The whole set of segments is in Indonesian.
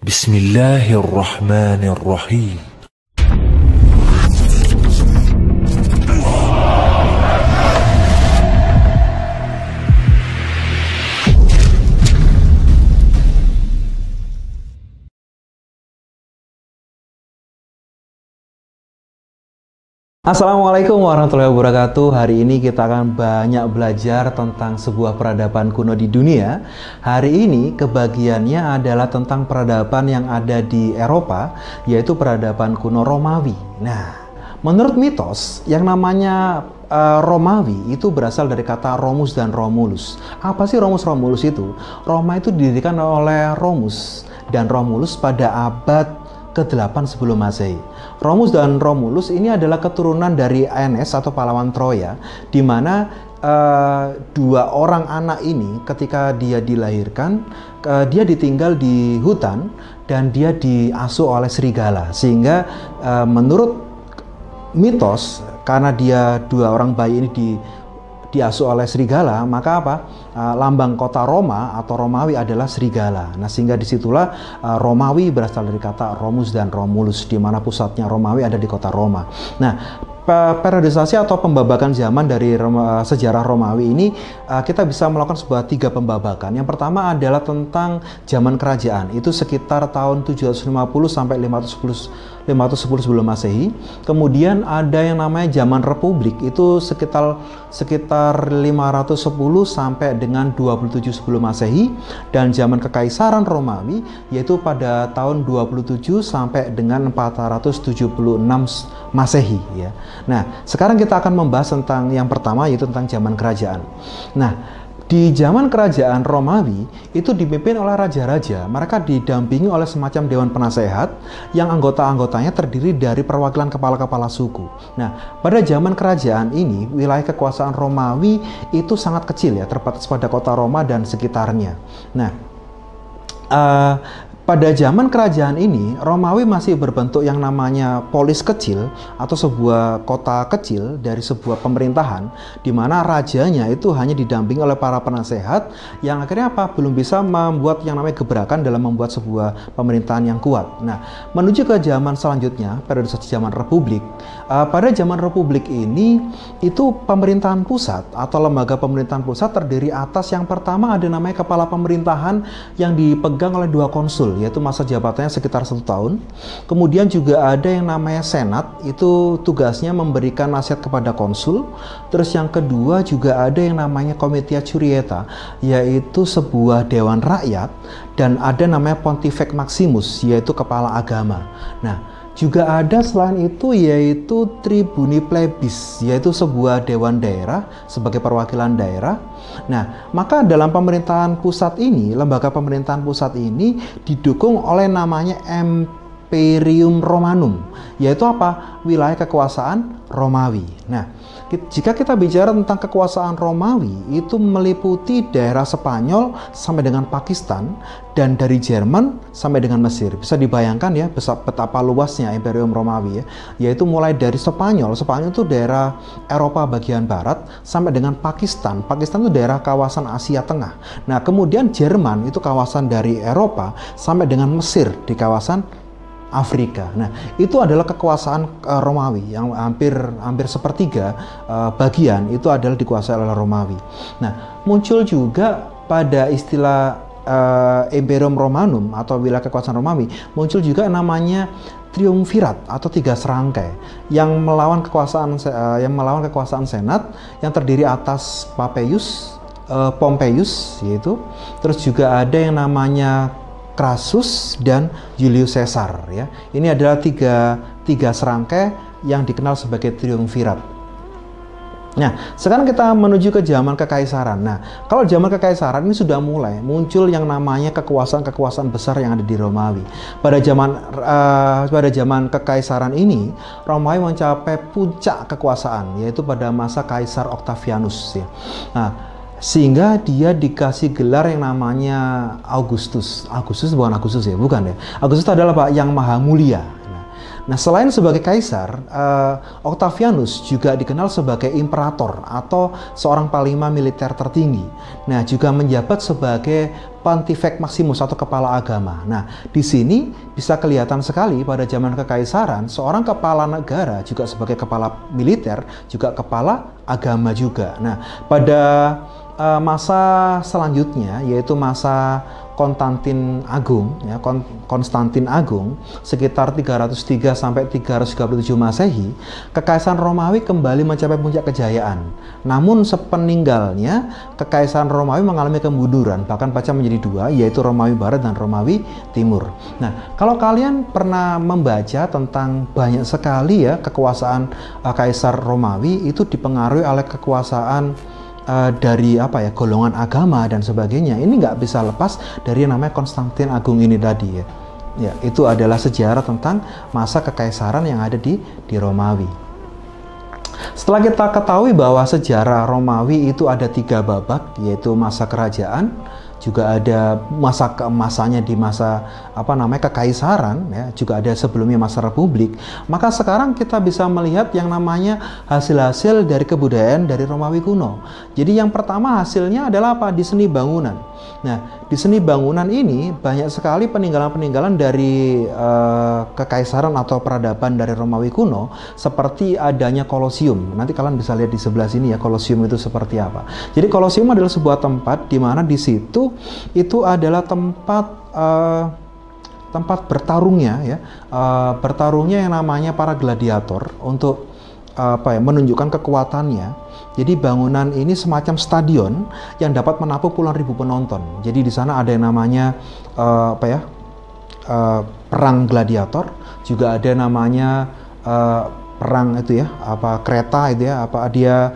Bismillahirrahmanirrahim. Assalamualaikum warahmatullahi wabarakatuh. Hari ini kita akan banyak belajar tentang sebuah peradaban kuno di dunia. Hari ini kebagiannya adalah tentang peradaban yang ada di Eropa, yaitu peradaban kuno Romawi. Nah, menurut mitos, yang namanya Romawi itu berasal dari kata Romus dan Romulus. Apa sih Romus Romulus itu? Roma itu didirikan oleh Romus dan Romulus pada abad ke-8 sebelum Masehi. Romus dan Romulus ini adalah keturunan dari Aeneas atau pahlawan Troya, di mana dua orang anak ini ketika dia dilahirkan, dia ditinggal di hutan dan dia diasuh oleh serigala. Sehingga menurut mitos, karena dia dua orang bayi ini diasuh oleh serigala, maka apa? Lambang kota Roma atau Romawi adalah serigala. Nah, sehingga disitulah Romawi berasal dari kata Romus dan Romulus, di mana pusatnya Romawi ada di kota Roma. Nah, periodisasi atau pembabakan zaman dari sejarah Romawi ini kita bisa melakukan sebuah 3 pembabakan. Yang pertama adalah tentang zaman kerajaan, itu sekitar tahun 750 sampai 510 sebelum Masehi. Kemudian ada yang namanya zaman Republik, itu sekitar 510 sampai dengan 27 sebelum Masehi, dan zaman Kekaisaran Romawi yaitu pada tahun 27 sampai dengan 476 Masehi ya. Nah, sekarang kita akan membahas tentang yang pertama, yaitu tentang zaman kerajaan. Nah, di zaman kerajaan Romawi itu dipimpin oleh raja-raja. Mereka didampingi oleh semacam dewan penasehat yang anggota-anggotanya terdiri dari perwakilan kepala-kepala suku. Nah, pada zaman kerajaan ini wilayah kekuasaan Romawi itu sangat kecil ya, terbatas pada kota Roma dan sekitarnya. Nah, pada zaman kerajaan ini, Romawi masih berbentuk yang namanya polis kecil atau sebuah kota kecil dari sebuah pemerintahan, di mana rajanya itu hanya didampingi oleh para penasehat yang akhirnya belum bisa membuat yang namanya gebrakan dalam membuat sebuah pemerintahan yang kuat. Nah, menuju ke zaman selanjutnya, periodisasi zaman Republik. Pada zaman Republik ini, itu pemerintahan pusat atau lembaga pemerintahan pusat terdiri atas yang pertama ada namanya kepala pemerintahan yang dipegang oleh 2 konsul, yaitu masa jabatannya sekitar 1 tahun. Kemudian juga ada yang namanya senat, itu tugasnya memberikan nasihat kepada konsul. Terus yang kedua juga ada yang namanya comitia curiata, yaitu sebuah dewan rakyat, dan ada namanya pontifex maximus, yaitu kepala agama. Nah, juga ada selain itu yaitu tribuni plebis, yaitu sebuah dewan daerah sebagai perwakilan daerah. Nah, maka dalam pemerintahan pusat ini, lembaga pemerintahan pusat ini didukung oleh namanya Imperium Romanum, yaitu apa? Wilayah kekuasaan Romawi. Nah, jika kita bicara tentang kekuasaan Romawi, itu meliputi daerah Spanyol sampai dengan Pakistan, dan dari Jerman sampai dengan Mesir. Bisa dibayangkan ya betapa luasnya Imperium Romawi ya, yaitu mulai dari Spanyol itu daerah Eropa bagian barat, sampai dengan Pakistan itu daerah kawasan Asia Tengah. Nah, kemudian Jerman itu kawasan dari Eropa sampai dengan Mesir di kawasan Afrika. Nah, itu adalah kekuasaan Romawi yang hampir sepertiga bagian itu adalah dikuasai oleh Romawi. Nah, muncul juga pada istilah Imperium Romanum atau wilayah kekuasaan Romawi, muncul juga namanya triumvirat atau 3 serangkai yang melawan kekuasaan senat yang terdiri atas Pompeius yaitu, terus juga ada yang namanya Crassus dan Julius Caesar ya. Ini adalah tiga serangkai yang dikenal sebagai triumvirat. Nah, sekarang kita menuju ke zaman kekaisaran. Nah, kalau zaman kekaisaran ini sudah mulai muncul yang namanya kekuasaan-kekuasaan besar yang ada di Romawi. Pada zaman kekaisaran ini, Romawi mencapai puncak kekuasaan, yaitu pada masa Kaisar Octavianus ya. Nah, sehingga dia dikasih gelar yang namanya Augustus. Agustus adalah Pak yang maha mulia. Nah, selain sebagai kaisar, Octavianus juga dikenal sebagai imperator atau seorang panglima militer tertinggi. Nah, juga menjabat sebagai Pontifex Maximus atau kepala agama. Nah, di sini bisa kelihatan sekali pada zaman kekaisaran, seorang kepala negara juga sebagai kepala militer, juga kepala agama juga. Nah, pada masa selanjutnya, yaitu masa Konstantin Agung, ya, Konstantin Agung, sekitar 303 sampai 337 Masehi, Kekaisaran Romawi kembali mencapai puncak kejayaan. Namun sepeninggalnya, Kekaisaran Romawi mengalami kemunduran, bahkan pecah menjadi dua, yaitu Romawi Barat dan Romawi Timur. Nah, kalau kalian pernah membaca tentang banyak sekali ya kekuasaan Kaisar Romawi itu dipengaruhi oleh kekuasaan dari golongan agama dan sebagainya. Ini nggak bisa lepas dari yang namanya Konstantin Agung ini tadi ya. Ya, itu adalah sejarah tentang masa kekaisaran yang ada di Romawi. Setelah kita ketahui bahwa sejarah Romawi itu ada 3 babak, yaitu masa kerajaan, juga ada masa keemasannya di masa kekaisaran, ya, juga ada sebelumnya masa republik. Maka sekarang kita bisa melihat yang namanya hasil-hasil dari kebudayaan dari Romawi kuno. Jadi yang pertama hasilnya adalah apa? Di seni bangunan. Nah, di seni bangunan ini banyak sekali peninggalan-peninggalan dari kekaisaran atau peradaban dari Romawi kuno, seperti adanya Kolosium. Nanti kalian bisa lihat di sebelah sini ya, Kolosium itu seperti apa. Jadi Kolosium adalah sebuah tempat di mana di situ itu adalah tempat bertarungnya ya, bertarungnya yang namanya para gladiator untuk menunjukkan kekuatannya. Jadi bangunan ini semacam stadion yang dapat menampung puluhan ribu penonton. Jadi di sana ada yang namanya perang gladiator, juga ada namanya perang itu ya, kereta itu ya, dia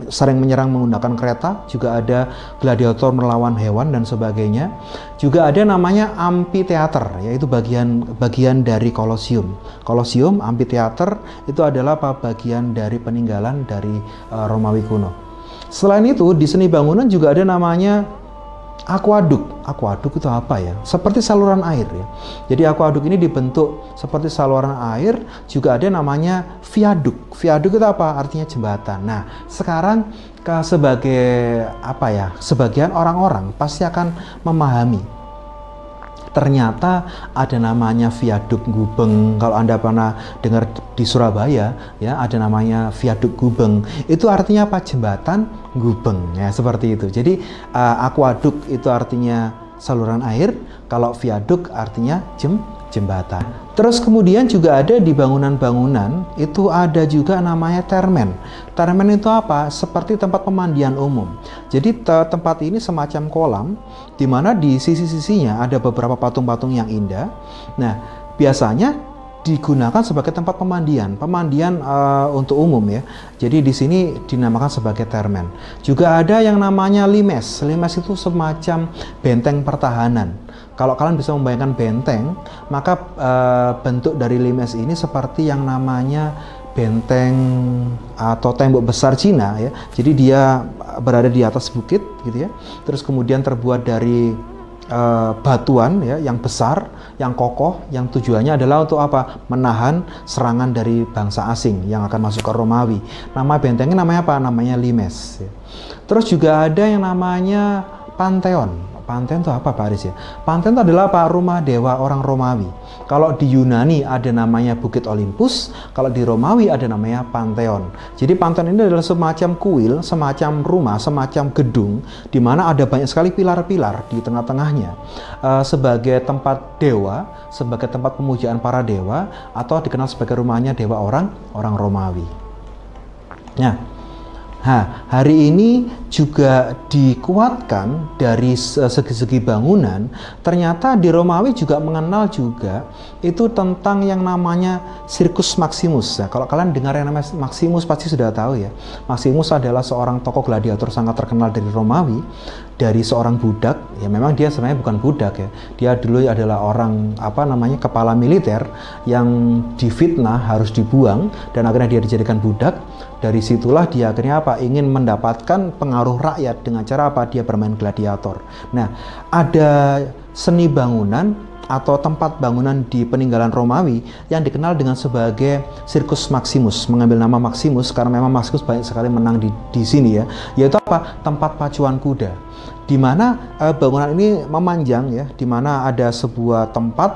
sering menyerang menggunakan kereta, juga ada gladiator melawan hewan dan sebagainya. Juga ada namanya amphitheater, yaitu bagian dari Kolosium. Kolosium, amphitheater itu adalah bagian dari peninggalan dari Romawi kuno. Selain itu, di seni bangunan juga ada namanya aquaduk. Aquaduk itu apa ya? Seperti saluran air ya. Jadi aquaduk ini dibentuk seperti saluran air. Juga ada namanya viaduk. Viaduk itu apa? Artinya jembatan. Nah, sekarang sebagian orang-orang pasti akan memahami. Ternyata ada namanya viaduk Gubeng. Kalau Anda pernah dengar di Surabaya, ya ada namanya viaduk Gubeng. Itu artinya apa? Jembatan Gubeng, ya seperti itu. Jadi aquaduk itu artinya saluran air, kalau viaduk artinya jembatan. Terus kemudian juga ada di bangunan-bangunan itu ada juga namanya termen. Termen itu apa? Seperti tempat pemandian umum. Jadi tempat ini semacam kolam di mana di sisi-sisinya ada beberapa patung-patung yang indah. Nah, biasanya digunakan sebagai tempat pemandian untuk umum ya. Jadi di sini dinamakan sebagai termen. Juga ada yang namanya limes. Limes itu semacam benteng pertahanan. Kalau kalian bisa membayangkan benteng, maka bentuk dari limes ini seperti yang namanya benteng atau tembok besar Cina ya. Jadi dia berada di atas bukit gitu ya. Terus kemudian terbuat dari batuan ya yang besar, yang kokoh, yang tujuannya adalah untuk apa? Menahan serangan dari bangsa asing yang akan masuk ke Romawi. Nama bentengnya namanya apa? Namanya limes ya. Terus juga ada yang namanya Pantheon. Pantheon itu apa Pak Aris ya? Pantheon itu adalah rumah dewa orang Romawi. Kalau di Yunani ada namanya Bukit Olympus, kalau di Romawi ada namanya Pantheon. Jadi Pantheon ini adalah semacam kuil, semacam rumah, semacam gedung, di mana ada banyak sekali pilar-pilar di tengah-tengahnya sebagai tempat dewa, sebagai tempat pemujaan para dewa, atau dikenal sebagai rumahnya dewa orang Romawi. Nah, hari ini juga dikuatkan dari segi-segi bangunan. Ternyata di Romawi juga mengenal juga itu tentang yang namanya Circus Maximus. Nah, kalau kalian dengar yang namanya Maximus pasti sudah tahu ya. Maximus adalah seorang tokoh gladiator sangat terkenal dari Romawi, dari seorang budak. Ya memang dia sebenarnya bukan budak ya. Dia dulu adalah orang kepala militer yang difitnah harus dibuang dan akhirnya dia dijadikan budak. Dari situlah dia akhirnya ingin mendapatkan pengaruh rakyat dengan cara Dia bermain gladiator. Nah, ada seni bangunan atau tempat bangunan di peninggalan Romawi yang dikenal dengan sebagai Circus Maximus, mengambil nama Maximus karena memang Maximus banyak sekali menang di sini ya, yaitu apa? Tempat pacuan kuda, di mana bangunan ini memanjang ya, di mana ada sebuah tempat,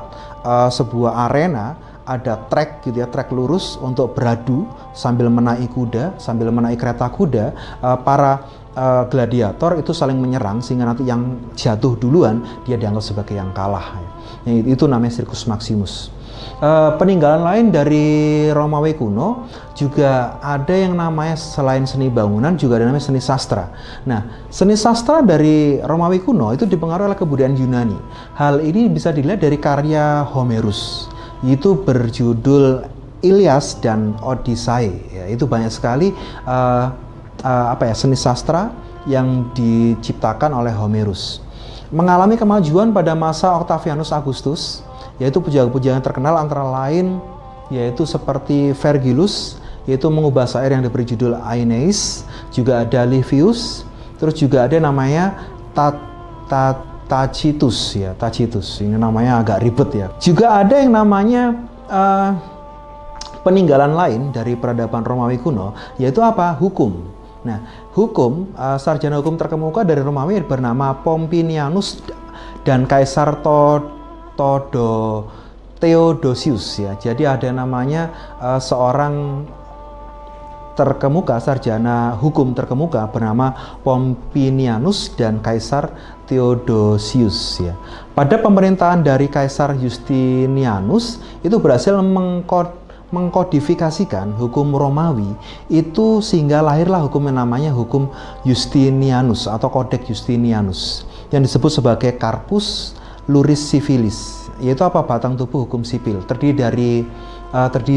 sebuah arena, ada trek gitu ya, trek lurus untuk beradu sambil menaiki kuda, sambil menaiki kereta kuda. Para gladiator itu saling menyerang sehingga nanti yang jatuh duluan dia dianggap sebagai yang kalah ya. Itu namanya Circus Maximus. Peninggalan lain dari Romawi kuno juga ada yang namanya, selain seni bangunan juga ada namanya seni sastra. Nah, seni sastra dari Romawi kuno itu dipengaruhi oleh kebudayaan Yunani. Hal ini bisa dilihat dari karya Homerus, itu berjudul Ilias dan Odyssey ya. Itu banyak sekali seni sastra yang diciptakan oleh Homerus. Mengalami kemajuan pada masa Octavianus Augustus, yaitu pujian-pujian terkenal antara lain yaitu seperti Vergilius, yaitu mengubah syair yang diberi judul Aeneis, juga ada Livius, terus juga ada namanya Tacitus ya, Tacitus. Ini namanya agak ribet ya. Juga ada yang namanya peninggalan lain dari peradaban Romawi kuno, yaitu apa? Hukum. Nah, hukum, sarjana hukum terkemuka dari Romawi bernama Pompinianus dan Kaisar Theodosius ya. Jadi ada namanya seorang terkemuka, sarjana hukum terkemuka bernama Pompinianus dan Kaisar Theodosius ya. Pada pemerintahan dari Kaisar Justinianus itu berhasil mengkodifikasikan hukum Romawi itu sehingga lahirlah hukum yang namanya hukum Justinianus atau Codex Justinianus yang disebut sebagai Corpus Iuris Civilis, yaitu apa? Batang tubuh hukum sipil, terdiri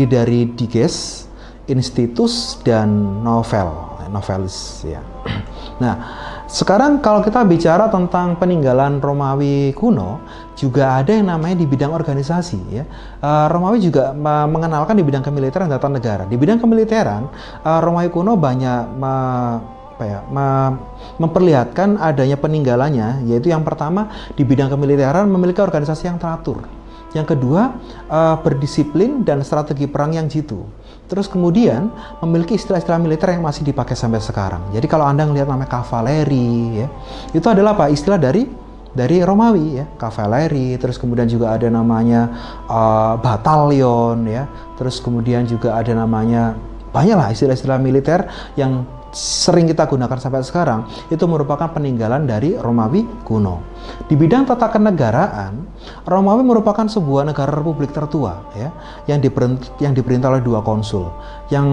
dari diges, institutus, dan novelis ya. Nah, sekarang kalau kita bicara tentang peninggalan Romawi kuno, juga ada yang namanya di bidang organisasi ya. Romawi juga mengenalkan di bidang kemiliteran dan tata negara. Di bidang kemiliteran, Romawi kuno banyak memperlihatkan adanya peninggalannya, yaitu yang pertama di bidang kemiliteran memiliki organisasi yang teratur. Yang kedua, berdisiplin dan strategi perang yang jitu. Terus kemudian memiliki istilah-istilah militer yang masih dipakai sampai sekarang. Jadi kalau Anda melihat namanya kavaleri ya, itu adalah apa? Istilah dari Romawi ya, kavaleri. Terus kemudian juga ada namanya batalion ya. Terus kemudian juga ada namanya banyaklah istilah-istilah militer yang sering kita gunakan sampai sekarang, itu merupakan peninggalan dari Romawi kuno. Di bidang tata kenegaraan, Romawi merupakan sebuah negara republik tertua ya, yang diperintah oleh 2 konsul. Yang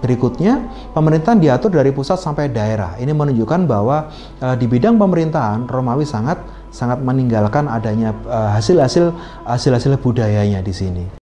berikutnya, pemerintahan diatur dari pusat sampai daerah. Ini menunjukkan bahwa di bidang pemerintahan Romawi sangat meninggalkan adanya hasil-hasil budayanya di sini.